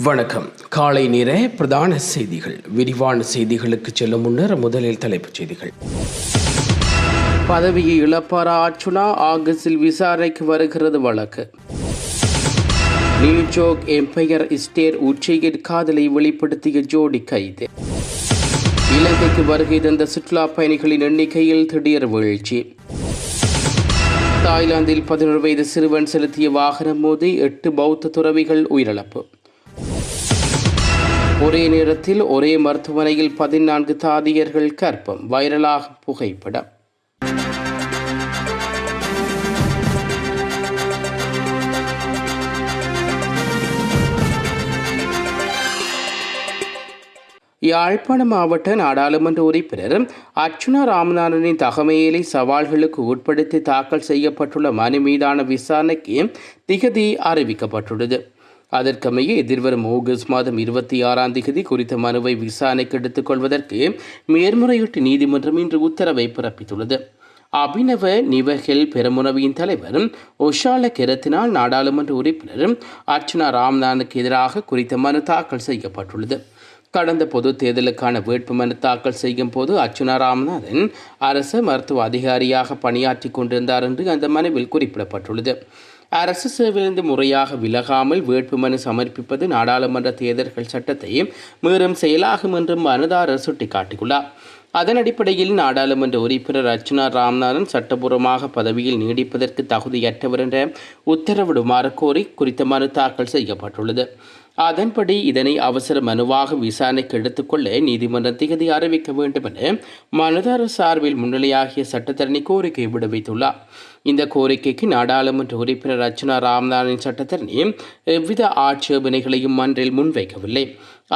வணக்கம். காலை நேர பிரதான செய்திகள். விரிவான செய்திகளுக்கு செல்லும் முன்னர் முதலில் தலைப்புச் செய்திகள். பதவியை இழப்பாரா அர்ச்சுனா? ஆகஸ்டில் விசாரணைக்கு வருகிறது வழக்கு. நியூயார்க் எம்பயர் ஸ்டேட் உச்சியில் காதலை வெளிப்படுத்திய ஜோடி கைது. இலங்கைக்கு வருகை தந்த சுற்றுலா பயணிகளின் எண்ணிக்கையில் திடீர் வீழ்ச்சி. தாய்லாந்தில் 11 வயது சிறுவன் செலுத்திய வாகனம் மோதி 8 பௌத்த துறவிகள் உயிரிழப்பு. ஒரே நேரத்தில் ஒரே மருத்துவமனையில் 14 தாதியர்கள் கர்ப்பம். வைரலாக புகைப்படம். யாழ்ப்பாண மாவட்ட நாடாளுமன்ற உறுப்பினர் அர்ச்சுனா ராமநாதனின் தகமையிலை சவால்களுக்கு உட்படுத்தி தாக்கல் செய்யப்பட்டுள்ள மனு மீதான விசாரணைக்கு திகதி அறிவிக்கப்பட்டுள்ளது. அதற்கமைய எதிர்வரும் ஆகஸ்ட் மாதம் 26ஆம் தேதி குறித்த மனுவை விசாரணைக்கு எடுத்துக் கொள்வதற்கு மேல்முறையீட்டு நீதிமன்றம் இன்று உத்தரவை பிறப்பித்துள்ளது. அபிநவ நிவஹெல் பெரமுனவின் தலைவர் ஒஷால கெரத்தினால் நாடாளுமன்ற உறுப்பினர் அர்ச்சுனா ராமநாதனுக்கு எதிராக குறித்த மனு தாக்கல் செய்யப்பட்டுள்ளது. கடந்த பொது தேர்தலுக்கான வேட்புமனு தாக்கல் செய்யும் போது அர்ச்சுனா ராமநாதன் அரசு மருத்துவ அதிகாரியாக பணியாற்றி கொண்டிருந்தார் என்று அந்த மனுவில் குறிப்பிடப்பட்டுள்ளது. அரசு சேவையிலிருந்து முறையாக விலகாமல் வேட்புமனு சமர்ப்பிப்பது நாடாளுமன்ற தேர்தல்கள் சட்டத்தை மீறும் செயலாகும் என்றும் மனுதாரர் சுட்டிக்காட்டியுள்ளார். அதன் அடிப்படையில் நாடாளுமன்ற உறுப்பினர் அர்ச்சுனா ராமநாதன் சட்டபூர்வமாக பதவியில் நீடிப்பதற்கு தகுதியற்றவர் என்ற உத்தரவிடுமாறு கோரி குறித்த மனு தாக்கல் செய்யப்பட்டுள்ளது. அதன்படி இதனை அவசர மனுவாக விசாரணைக்கு எடுத்துக்கொள்ள நீதிமன்றம் திகதி அறிவிக்க வேண்டும் என மனுதாரர் சார்பில் முன்னிலையாகிய சட்டத்தரணி கோரிக்கை விடுவித்துள்ளார். இந்த கோரிக்கைக்கு நாடாளுமன்ற உறுப்பினர் அர்ச்சுனா ராமநாதனின் சட்டத்தரணி எவ்வித ஆட்சேபனைகளையும் மன்றில் முன்வைக்கவில்லை.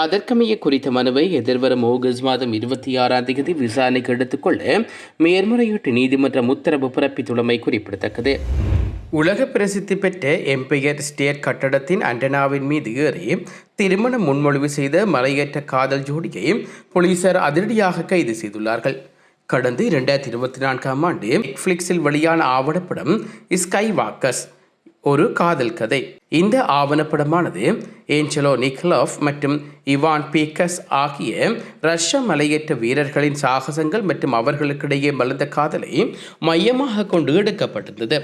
அதற்கமைய குறித்த மனுவை எதிர்வரும் ஆகஸ்ட் மாதம் 26ஆம் தேதி விசாரணைக்கு எடுத்துக்கொள்ள மேல்முறையீட்டு நீதிமன்றம் உத்தரவு பிறப்பித்துள்ளமை குறிப்பிடத்தக்கது. உலக பிரசித்தி பெற்ற எம்பயர் ஸ்டேட் கட்டடத்தின் ஆண்டனாவின் மீது ஏறி திருமண முன்மொழிவு செய்த மலையேற்ற காதல் ஜோடியை போலீசார் அதிரடியாக கைது செய்துள்ளார்கள். கடந்த 2024ஆம் ஆண்டு நெட்ஃபிளிக்ஸில் வெளியான ஆவணப்படம் ஸ்கை வாக்கர்ஸ் ஒரு காதல் கதை. இந்த ஆவணப்படமானது ஏஞ்சலோ நிக்கலோஃப் மற்றும் இவான் பீக்கஸ் ஆகிய ரஷ்ய மலையேற்ற வீரர்களின் சாகசங்கள் மற்றும் அவர்களுக்கிடையே மலர்ந்த காதலை மையமாக கொண்டு எடுக்கப்பட்டிருந்தது.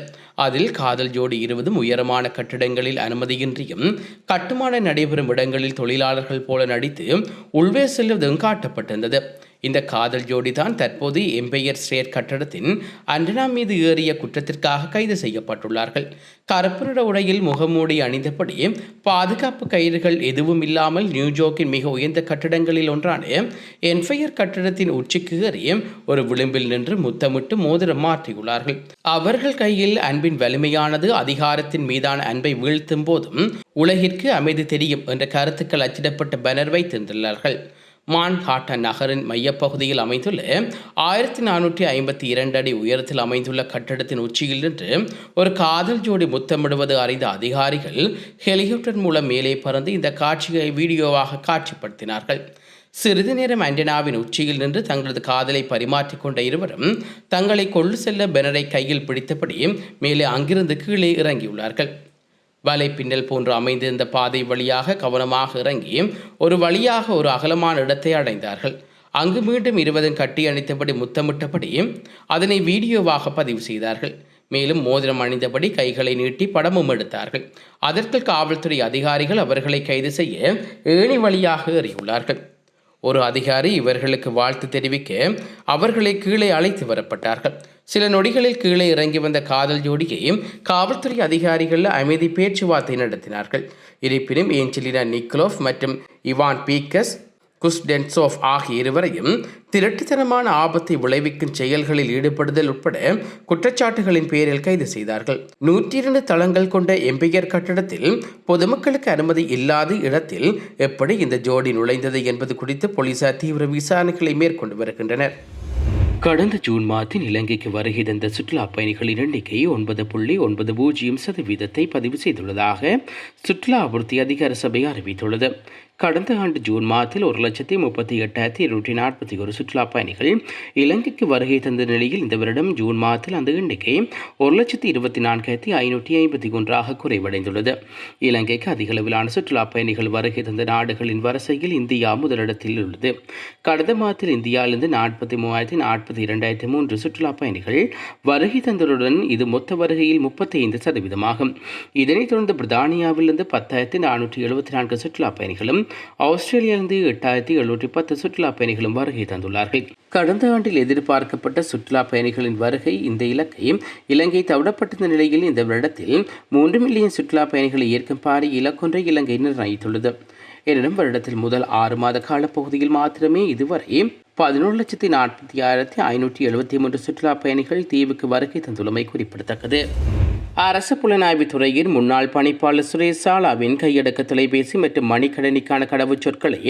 அதில் காதல் ஜோடி இருவதும் உயரமான கட்டிடங்களில் அனுமதியின்றியும் கட்டுமான நடைபெறும் இடங்களில் தொழிலாளர்கள் போல நடித்து உள்வே செல்வதும் காட்டப்பட்டிருந்தது. இந்த காதல் ஜோடி தான் தற்போது எம்பயர் ஸ்டேட் கட்டடத்தின் ஆண்டனா மீது ஏறிய குற்றத்திற்காக கைது செய்யப்பட்டுள்ளார்கள். கருப்பு உடையில் முகமூடி அணிந்தபடி பாதுகாப்பு கயிறுகள் எதுவும் இல்லாமல் நியூயார்க்கின் மிக உயர்ந்த கட்டிடங்களில் ஒன்றான எம்பயர் கட்டிடத்தின் உச்சிக்கு ஏறி ஒரு விளிம்பில் நின்று முத்தமிட்டு மோதிரம் மாற்றியுள்ளார்கள். அவர்கள் கையில் அன்பின் வலிமையானது அதிகாரத்தின் மீதான அன்பை வீழ்த்தும் போதும் உலகிற்கு அமைதி தெரியும் என்ற கருத்துக்கள் அச்சிடப்பட்ட பேனர் வைத்திருந்துள்ளார்கள். மான்ஹாட்டன் நகரின் மையப்பகுதியில் அமைந்துள்ள 1452 அடி உயரத்தில் அமைந்துள்ள கட்டடத்தின் உச்சியில் நின்று ஒரு காதல் ஜோடி முத்தமிடுவது அறிந்த அதிகாரிகள் ஹெலிகாப்டர் மூலம் மேலே பறந்து இந்த காட்சியை வீடியோவாக காட்சிப்படுத்தினார்கள். சிறிது நேரம் ஆண்டனாவின் உச்சியில் நின்று தங்களது காதலை பரிமாற்றிக் கொண்ட இருவரும் தங்களை கொண்டு செல்ல பேனரை கையில் பிடித்தபடி மேலே அங்கிருந்து கீழே இறங்கியுள்ளார்கள். வலை பின்னல் போன்று அமைந்திருந்த பாதை வழியாக கவனமாக இறங்கி ஒரு வழியாக ஒரு அகலமான இடத்தை அடைந்தார்கள். அங்கு மீண்டும் இருவரும் கட்டி அணைத்தபடி முத்தமிட்டபடி அதனை வீடியோவாக பதிவு செய்தார்கள். மேலும் மோதிரம் அணிந்தபடி கைகளை நீட்டி படமும் எடுத்தார்கள். அதற்கு காவல்துறை அதிகாரிகள் அவர்களை கைது செய்ய ஏணி வழியாக ஏறியுள்ளார்கள். ஒரு அதிகாரி இவர்களுக்கு வாழ்த்து தெரிவிக்க அவர்களை கீழே அழைத்து வரப்பட்டார்கள். சில நொடிகளில் கீழே இறங்கி வந்த காதல் ஜோடியை காவல்துறை அதிகாரிகள் அமைதி பேச்சுவார்த்தை நடத்தினார்கள். இருப்பினும் ஏஞ்சலினா நிக்கலோஃப் மற்றும் இவான் பீக்கஸ் குஸ்டென்சோஃப் ஆகிய இருவரையும் திருட்டுத்தனமான ஆபத்தை விளைவிக்கும் செயல்களில் ஈடுபடுதல் உட்பட குற்றச்சாட்டுகளின் பேரில் கைது செய்தார்கள். 102 தளங்கள் கொண்ட எம்பயர் கட்டடத்தில் பொதுமக்களுக்கு அனுமதி இல்லாத இடத்தில் எப்படி இந்த ஜோடி நுழைந்தது என்பது குறித்து போலீசார் தீவிர விசாரணைகளை மேற்கொண்டு வருகின்றனர். கடந்த ஜூன் மாதத்தில் இலங்கைக்கு வருகை தந்த சுற்றுலா பயணிகளின் எண்ணிக்கை 9.90% பதிவு செய்துள்ளதாக சுற்றுலா அபிவிருத்தி அதிகார சபை அறிவித்துள்ளது. கடந்த ஆண்டு ஜூன் மாதத்தில் 1,38,241 சுற்றுலா பயணிகள் இலங்கைக்கு வருகை தந்த நிலையில் இந்த வருடம் ஜூன் மாதத்தில் அந்த எண்ணிக்கை 1,24,551 குறைவடைந்துள்ளது. இலங்கைக்கு அதிக அளவிலான சுற்றுலா பயணிகள் வருகை தந்த நாடுகளின் வரிசையில் இந்தியா முதலிடத்தில் உள்ளது. கடந்த மாதத்தில் இந்தியாவிலிருந்து 43,042 சுற்றுலா பயணிகள் வருகை தந்ததுடன் இது மொத்த வருகையில் 35% இதனைத் தொடர்ந்து பிரித்தானியாவிலிருந்து 10,474 சுற்றுலா பயணிகளும் ஆஸ்திரேலியாவிலிருந்து 8,710 சுற்றுலா பயணிகளும் வருகை தந்துள்ளார்கள். கடந்த ஆண்டில் எதிர்பார்க்கப்பட்ட சுற்றுலா பயணிகளின் வருகை இந்த இலக்கை இலங்கை தவிடப்பட்டிருந்த நிலையில் இந்த வருடத்தில் 3 மில்லியன் சுற்றுலா பயணிகளை ஏற்கும் பாரிய இலக்கொன்றை இலங்கை நிர்ணயித்துள்ளது. எனினும் வருடத்தில் முதல் 6 மாத காலப்பகுதியில் மாத்திரமே இதுவரை 11,46,573 சுற்றுலா பயணிகள் தீவுக்கு வருகை தந்துள்ளமை குறிப்பிடத்தக்கது. அரசு புலனாய்வுத் துறையின் முன்னாள் பணிப்பாளர் சுரேஷ் சாலாவின் கையடக்க தொலைபேசி மற்றும் மணிக்கடனிக்கான கடவுச்சொற்களை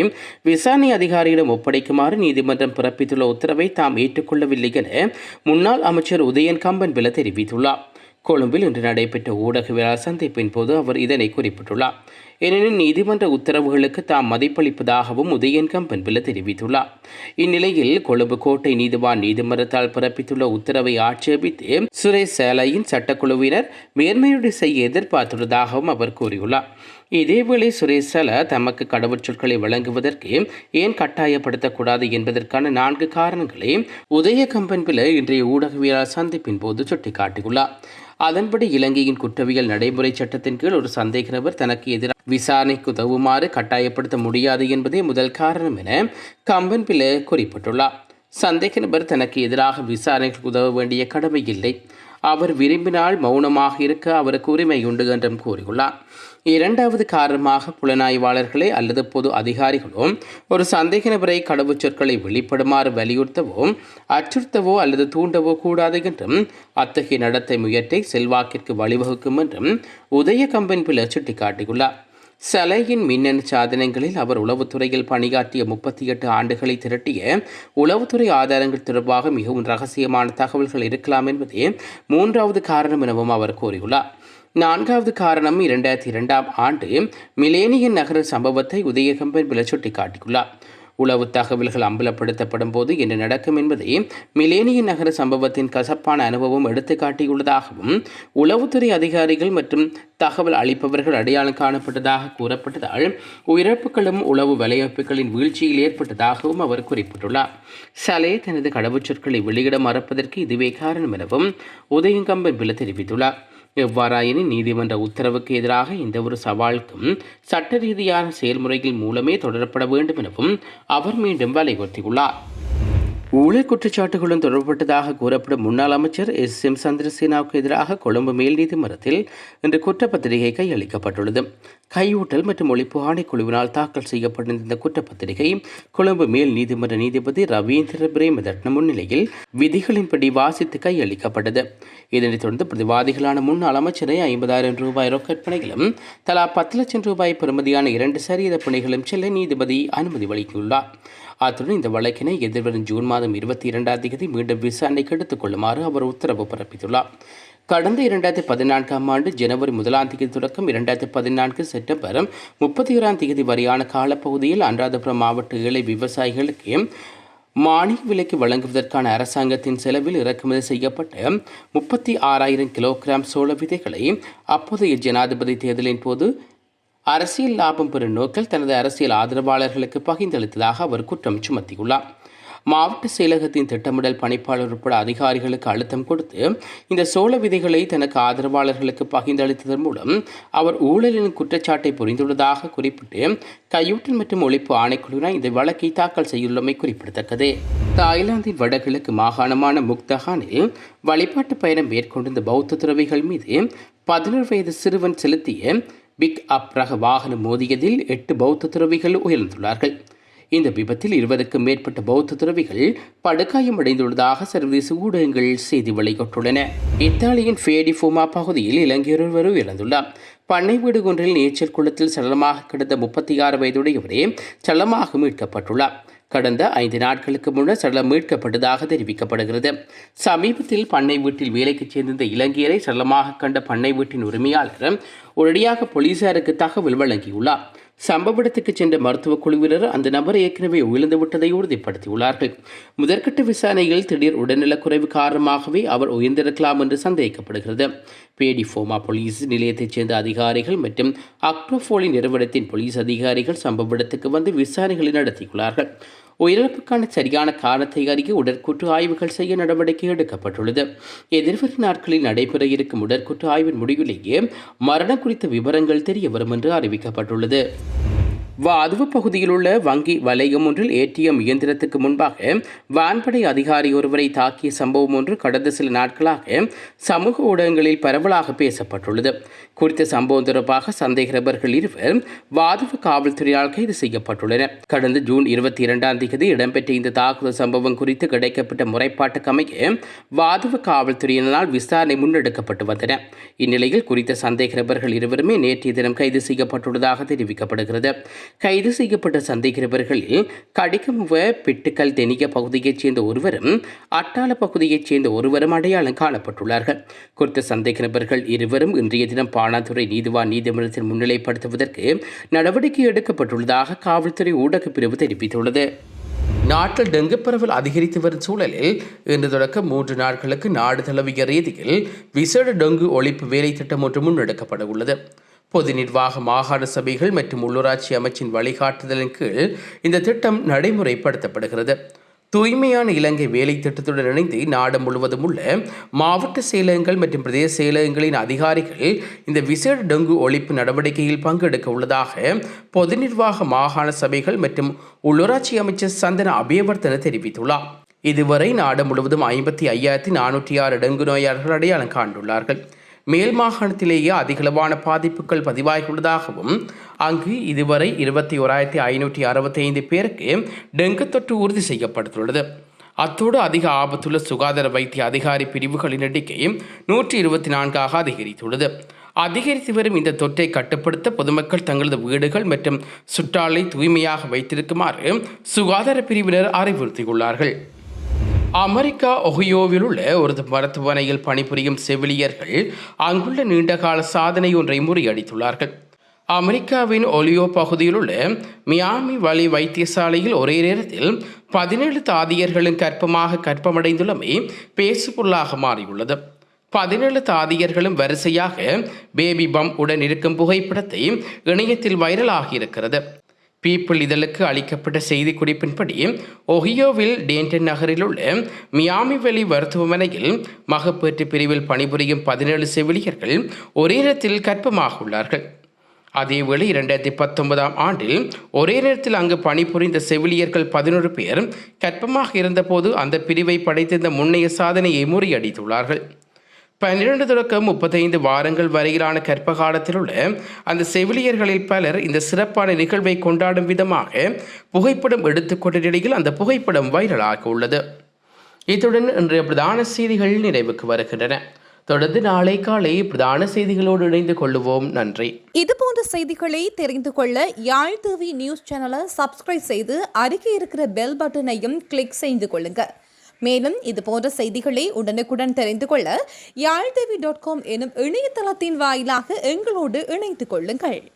விசாரணை அதிகாரியிடம் ஒப்படைக்குமாறு நீதிமன்றம் பிறப்பித்துள்ள உத்தரவை தாம் ஏற்றுக்கொள்ளவில்லை என முன்னாள் அமைச்சர் உதயன் கம்பன்பில தெரிவித்துள்ளார். கொழும்பில் இன்று நடைபெற்ற ஊடகவியலாளர் சந்திப்பின் போது அவர் இதனை குறிப்பிட்டுள்ளார். எனினும் நீதிமன்ற உத்தரவுகளுக்கு தாம் மதிப்பளிப்பதாகவும் உதயன் கம்பன்பில தெரிவித்துள்ளார். இந்நிலையில் கொழும்பு கோட்டை நீதிவான் நீதிமன்றத்தால் பிறப்பித்துள்ள உத்தரவை ஆட்சேபித்து சுரேஷ் சேலையின் சட்டக்குழுவினர் மேன்மையுடைய செய்ய எதிர்பார்த்துள்ளதாகவும் அவர் கூறியுள்ளார். இதேவேளை சுரேஷ் சேல தமக்கு கடவுச்சொற்களை வழங்குவதற்கு ஏன் கட்டாயப்படுத்தக்கூடாது என்பதற்கான 4 காரணங்களை உதய கம்பன்பில இன்றைய ஊடகவியலாளர் சந்திப்பின் போது சுட்டிக்காட்டியுள்ளார். அதன்படி இலங்கையின் குற்றவியல் நடைமுறை சட்டத்தின் கீழ் ஒரு சந்தேக நபர் தனக்கு எதிராக விசாரணைக்கு உதவுமாறு கட்டாயப்படுத்த முடியாது என்பதே முதல் காரணம் என கம்பன்பில குறிப்பிட்டுள்ளார். சந்தேக நபர் தனக்கு எதிராக விசாரணைக்கு உதவ வேண்டிய கடமை இல்லை. அவர் விரும்பினால் மௌனமாக இருக்க அவருக்கு உரிமை உண்டு என்றும் கூறியுள்ளார். 2வது காரணமாக புலனாய்வாளர்களே அல்லது பொது அதிகாரிகளோ ஒரு சந்தேக நபரை கடவுச்சொற்களை வெளிப்படுமாறு வலியுறுத்தவோ அச்சுறுத்தவோ அல்லது தூண்டவோ கூடாது என்றும் அத்தகைய நடத்தை முயற்சி செல்வாக்கிற்கு வழிவகுக்கும் என்றும் உதய கம்பன்பில சுட்டிக்காட்டியுள்ளார். சலையின் மின்னணு சாதனங்களில் அவர் உளவுத்துறையில் பணியாற்றிய 38 ஆண்டுகளை திரட்டிய உளவுத்துறை ஆதாரங்கள் தொடர்பாக மிகவும் ரகசியமான தகவல்கள் இருக்கலாம் என்பதே 3வது காரணம் எனவும் அவர் கூறியுள்ளார். 4வது காரணம் 2002ஆம் ஆண்டு மிலேனியன் நகர சம்பவத்தை உதய கம்பன்பில சுட்டிக்காட்டியுள்ளார். உளவு தகவல்கள் அம்பலப்படுத்தப்படும் போது என்ன நடக்கும் என்பதை மிலேனியன் நகர சம்பவத்தின் கசப்பான அனுபவம் எடுத்துக்காட்டியுள்ளதாகவும் உளவுத்துறை அதிகாரிகள் மற்றும் தகவல் அளிப்பவர்கள் அடையாளம் காணப்பட்டதாக கூறப்பட்டதால் உயிரிழப்புகளும் உளவு வலையமைப்புகளின் வீழ்ச்சியில் ஏற்பட்டதாகவும் அவர் குறிப்பிட்டுள்ளார். சலே தனது கடவுச்சொற்களை வெளியிட மறுப்பதற்கு இதுவே காரணம் எனவும் உதயகம்பன்பில தெரிவித்துள்ளார். எவ்வாறாயினும் நீதிமன்ற உத்தரவுக்கு எதிராக எந்த ஒரு சவாலுக்கும் சட்ட ரீதியான செயல்முறைகள் மூலமே தொடரப்பட வேண்டும் எனவும் அவர் மீண்டும் வலியுறுத்தியுள்ளார். ஊழல் குற்றச்சாட்டுகளுடன் தொடர்பட்டதாக கூறப்படும் முன்னாள் அமைச்சர் எம் சந்திரசேனாவுக்கு எதிராக கொழும்பு மேல் நீதிமன்றத்தில் இன்று குற்றப்பத்திரிகை கையளிக்கப்பட்டுள்ளது. கையூட்டல் மற்றும் ஒழிப்பு ஆணைக்குழுவினால் தாக்கல் செய்யப்பட்டிருந்த இந்த குற்றப்பத்திரிகை கொழும்பு மேல் நீதிமன்ற நீதிபதி ரவீந்திர பிரேமதட்ன முன்னிலையில் விதிகளின்படி வாசித்து கையளிக்கப்பட்டது. இதனைத் தொடர்ந்து பிரதிவாதிகளான முன்னாள் அமைச்சரை 50,000 ரூபாய் ரொக்கற்பனைகளும் தலா 10 லட்சம் ரூபாய் பெறுமதியான 2 சரீர பிணைகளும் செல்ல நீதிபதி அனுமதி வழங்கியுள்ளார். அத்துடன் இந்த வழக்கினை எதிர்வரும் ஜூன் மாதம் 22ஆம் தேதி மீண்டும் விசாரணைக்கு எடுத்துக் கொள்ளுமாறு அவர் உத்தரவு பிறப்பித்துள்ளார். கடந்த 2014ஆம் ஆண்டு ஜனவரி 1ஆம் தேதி தொடக்கம் 2014 செப்டம்பர் 31ஆம் தேதி வரையான காலப்பகுதியில் அனுராதபுரம் மாவட்ட ஏழை விவசாயிகளுக்கு மானிய விலைக்கு வழங்குவதற்கான அரசாங்கத்தின் செலவில் இறக்குமதி செய்யப்பட்ட 36,000 கிலோகிராம் சோள விதைகளை அப்போதைய ஜனாதிபதி தேர்தலின் போது அரசியல் லாபம் பெறும் நோக்கில் தனது அரசியல் ஆதரவாளர்களுக்கு பகிர்ந்தளித்ததாக அவர் குற்றம் சுமத்தியுள்ளார். மாவட்ட செயலகத்தின் திட்டமிடல் பணிப்பாளர் உட்பட அதிகாரிகளுக்கு அழுத்தம் கொடுத்து இந்த சோள விதைகளை தனக்கு ஆதரவாளர்களுக்கு பகிர்ந்தளித்ததன் மூலம் அவர் ஊழலின் குற்றச்சாட்டை புரிந்துள்ளதாக குறிப்பிட்டு கையூட்டல் மற்றும் ஒழிப்பு ஆணைக்குழுவினர் இந்த வழக்கை தாக்கல் செய்துள்ளமை குறிப்பிடத்தக்கது. தாய்லாந்தின் வடகிழக்கு மாகாணமான முக்தஹானில் வழிபாட்டு பயணம் மேற்கொண்டிருந்த பௌத்த துறவிகள் மீது 11 வயது சிறுவன் செலுத்திய பிக் அப் ரக வாகனம் மோதியதில் 8 பௌத்த துறவிகள் உயிரிழந்துள்ளார்கள். இந்த விபத்தில் 20க்கும் மேற்பட்ட பௌத்த துறவிகள் படுகாயமடைந்துள்ளதாக சர்வதேச ஊடகங்கள் செய்தி வெளியிட்டுள்ளன. இத்தாலியின் ஃபேடிஃபோமா பகுதியில் இலங்கையர் ஒருவர் உயிரிழந்துள்ளார். பண்ணை வீடு ஒன்றில் நீச்சல் குளத்தில் சடலமாக கிடந்த 36 வயதுடையவரே சடலமாக மீட்கப்பட்டுள்ளார். கடந்த 5 நாட்களுக்கு முன்னர் சடலம் மீட்கப்பட்டதாக தெரிவிக்கப்படுகிறது. சமீபத்தில் பண்ணை வீட்டில் வேலைக்கு சேர்ந்திருந்த இலங்கையரை சடலமாக கண்ட பண்ணை வீட்டின் உரிமையாளர் உடனடியாக போலீசாருக்கு தகவல் வழங்கியுள்ளார். சம்பவ இடத்துக்கு சென்ற மருத்துவ குழுவினர் அந்த நபர் ஏற்கனவே உயிர்ந்து விட்டதை உறுதிப்படுத்தியுள்ளார்கள். முதற்கட்ட விசாரணையில் திடீர் உடல்நலக்குறைவு காரணமாகவே அவர் உயிர்ந்திருக்கலாம் என்று சந்தேகிக்கப்படுகிறது. பேடிஃபோமா போலீஸ் நிலையத்தைச் சேர்ந்த அதிகாரிகள் மற்றும் அக்ரோஃபோலி நிறுவனத்தின் போலீஸ் அதிகாரிகள் சம்பவ இடத்துக்கு வந்து விசாரணைகளை நடத்தியுள்ளார்கள். உயிரிழப்புக்கான சரியான காரணத்தை அறிய உடற்கூற்று ஆய்வுகள் செய்ய நடவடிக்கை எடுக்கப்பட்டுள்ளது. எதிர்வரும் நாட்களில் நடைபெற இருக்கும் உடற்கூற்று ஆய்வின் முடிவிலேயே மரணம் குறித்த விவரங்கள் தெரிய வரும் என்று அறிவிக்கப்பட்டுள்ளது. வாதுவ பகுதியில் உள்ள வங்கி வலயம் ஒன்றில் ஏடிஎம் இயந்திரத்துக்கு முன்பாக வான்படை அதிகாரி ஒருவரை தாக்கிய சம்பவம் ஒன்று கடந்த சில நாட்களாக சமூக ஊடகங்களில் பரவலாக பேசப்பட்டுள்ளது. குறித்த சம்பவம் தொடர்பாக சந்தேக நபர்கள் இருவர் வாதுவ காவல்துறையால் கைது செய்யப்பட்டுள்ளனர். கடந்த ஜூன் 22 இடம்பெற்ற இந்த தாக்குதல் சம்பவம் குறித்து கிடைக்கப்பட்ட முறைப்பாட்டுக்கு அமைய வாதுவ காவல்துறையினரால் விசாரணை முன்னெடுக்கப்பட்டு வந்தன. இந்நிலையில் குறித்த சந்தேக நபர்கள் இருவருமே நேற்றைய தினம் கைது செய்யப்பட்டுள்ளதாக தெரிவிக்கப்படுகிறது. கைது செய்யப்பட்ட சந்தேக நபர்களில் கடிகமுவ பிட்டுக்கல் தெனிய பகுதியைச் சேர்ந்த ஒருவரும் அட்டாள பகுதியைச் சேர்ந்த ஒருவரும் அடையாளம் காணப்பட்டுள்ளார்கள். குறித்த சந்தேக நபர்கள் இருவரும் இன்றைய தினம் பாணாதுறை நீதிவான் நீதிமன்றத்தில் முன்னிலைப்படுத்துவதற்கு நடவடிக்கை எடுக்கப்பட்டுள்ளதாக காவல்துறை ஊடகப் பிரிவு தெரிவித்துள்ளது. நாட்டில் டெங்கு பரவல் அதிகரித்து வரும் சூழலில் இன்று தொடக்கம் 3 நாட்களுக்கு நாடு தழுவிய ரீதியில் விசேட டெங்கு ஒழிப்பு வேலை திட்டம் ஒன்று முன்னெடுக்கப்பட உள்ளது. பொது நிர்வாக மாகாண சபைகள் மற்றும் உள்ளூராட்சி அமைச்சின் வழிகாட்டுதலின் கீழ் இந்த திட்டம் நடைமுறைப்படுத்தப்படுகிறது. தூய்மையான இலங்கை வேலை திட்டத்துடன் இணைந்து நாடு முழுவதும் உள்ள மாவட்ட செயலகங்கள் மற்றும் பிரதேச செயலகங்களின் அதிகாரிகள் இந்த விசேட டெங்கு ஒழிப்பு நடவடிக்கையில் பங்கெடுக்க உள்ளதாக பொது நிர்வாக மாகாண சபைகள் மற்றும் உள்ளூராட்சி அமைச்சர் சந்தன அபேவர்தன தெரிவித்துள்ளார். இதுவரை நாடு முழுவதும் 55,406 டெங்கு நோயாளர்கள் அடையாளம் காண்டுள்ளார்கள். மேல் மாகாணத்திலேயே அதிகளவான பாதிப்புகள் பதிவாகியுள்ளதாகவும் அங்கு இதுவரை 21,565 பேருக்கு டெங்கு தொற்று உறுதி செய்யப்பட்டுள்ளது. அத்தோடு அதிக ஆபத்துள்ள சுகாதார வைத்திய அதிகாரி பிரிவுகளின் எண்ணிக்கை 124 அதிகரித்துள்ளது. அதிகரித்து வரும் இந்த தொற்றை கட்டுப்படுத்த பொதுமக்கள் தங்களது வீடுகள் மற்றும் சுற்றாலை தூய்மையாக வைத்திருக்குமாறு சுகாதார பிரிவினர் அறிவுறுத்தியுள்ளார்கள். அமெரிக்கா ஒஹியோவில் உள்ள ஒரு மருத்துவமனையில் பணிபுரியும் செவிலியர்கள் அங்குள்ள நீண்டகால சாதனை ஒன்றை முறியடித்துள்ளார்கள். அமெரிக்காவின் ஒலியோ பகுதியில் உள்ள மியாமி வலி வைத்தியசாலையில் ஒரே நேரத்தில் 17 தாதியர்களும் கர்ப்பமடைந்துள்ளமை பேசுபொருளாக மாறியுள்ளது. 17 தாதியர்களும் வரிசையாக பேபி பம் உடன் இருக்கும் புகைப்படத்தை இணையத்தில் வைரலாகி இருக்கிறது. பீப்பிள் இதழுக்கு அளிக்கப்பட்ட செய்தி குறிப்பின்படி ஒஹியோவில் டேண்டன் நகரில் உள்ள மியாமி வலி மருத்துவமனையில் மகப்பேற்று பிரிவில் பணிபுரியும் 17 செவிலியர்கள் ஒரே நேரத்தில் கர்ப்பமாக உள்ளார்கள். அதேவேளை 2019 ஆண்டில் ஒரே நேரத்தில் அங்கு பணிபுரிந்த செவிலியர்கள் 11 பேர் கர்ப்பமாக இருந்தபோது அந்த பிரிவை படைத்திருந்த முன்னைய சாதனையை முறியடித்துள்ளார்கள். 12 தொடக்கம் 35 வாரங்கள் வரையிலான கர்ப்ப காலத்தில் உள்ள அந்த செவிலியர்களில் பலர் இந்த சிறப்பான நிகழ்வை கொண்டாடும் விதமாக புகைப்படம் எடுத்துக்கொண்ட நிலையில் அந்த புகைப்படம் வைரலாக உள்ளது. இத்துடன் இன்றைய பிரதான செய்திகள் நிறைவுக்கு வருகின்றன. தொடர்ந்து நாளை காலை பிரதான செய்திகளோடு இணைந்து கொள்ளுவோம். நன்றி. இதுபோன்ற செய்திகளை தெரிந்து கொள்ள யாழ் டிவி நியூஸ் சேனலை சப்ஸ்கிரைப் செய்து அருகே இருக்கிற பெல் பட்டனையும் கிளிக் செய்து கொள்ளுங்க. மேலும் இதுபோன்ற செய்திகளை உடனுக்குடன் தெரிந்து கொள்ள யாழ்தேவி.com எனும் இணையதளத்தின் வாயிலாக எங்களோடு இணைந்து கொள்ளுங்கள்.